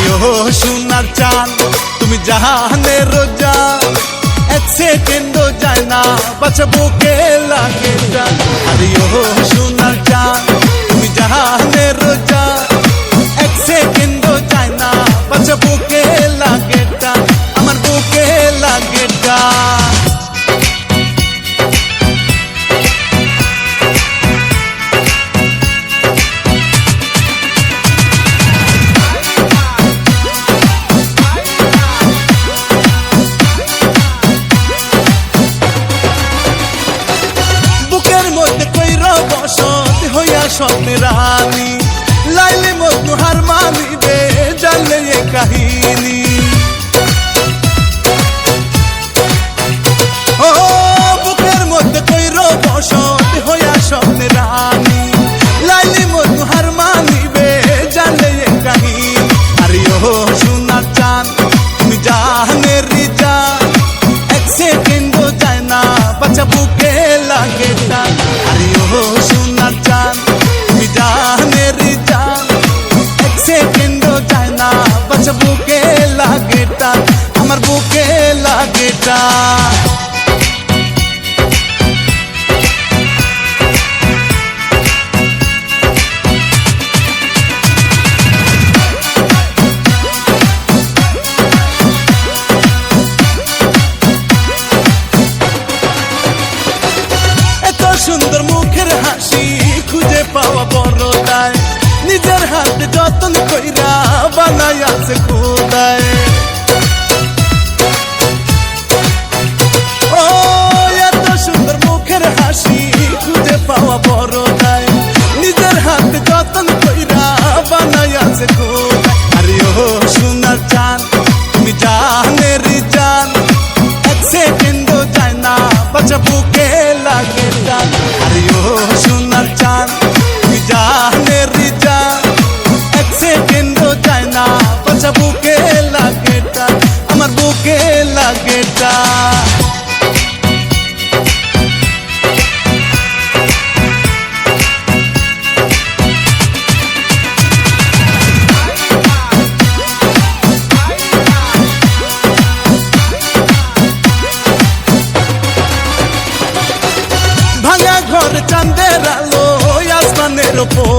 ও সোনার চাঁদ তুমি জাহানের জান, এক সেকেন্ডও যায় না বাঁচা বুকে লাগে টান। আরে ও সোনার চাঁদ তুমি জাহানের জান, এক সেকেন্ডও যায় না বাঁচা বুকে লাগে টান, আমার বুকে লাগে টান। বসত হইয়া স্বপ্নে রানী, লাইলে মজনু হার মানিবে জানলে এ কাহিনী। ও বুকের মধ্যে কইর বসত হইয়া স্বপ্নে রানী, লাইলে মজনু হার মানিবে জানলে এ কাহিনী। আরে ও সোনার চাঁদ তুমি জাহানের জান, এক সেকেন্ডও যায় না বাঁচা বুকে লাগে টান। আরে ও সোনার চাঁদ তুমি জাহানের জান, এক সেকেন্ডও যায় না বাঁচা বুকে লাগে টান, আমার বুকে লাগে টান। সুন্দর মুখের হাসি খুঁজে পাওয়া বড় দায়, নিজের হাতে যতন কইরা বানাই আছে খোদায়। ও এত সুন্দর মুখের হাসি খুঁজে পাওয়া বড় দায়, নিজের হাতে যতন কইরা বানাই আছে খোদায়। আরে ও সোনার চাঁদ তুমি জাহানের জান, এক সেকেন্ডও যায় না বাঁচা বুকে লাগে টান। আরে ও সোনার চাঁদ তুমি জাহানের জান, এক সেকেন্ডও যায় না বাঁচা বুকে লাগে টান, আমার বুকে লাগে টান। ভাঙা ঘর চাঁদের আলো আসমানের ওপর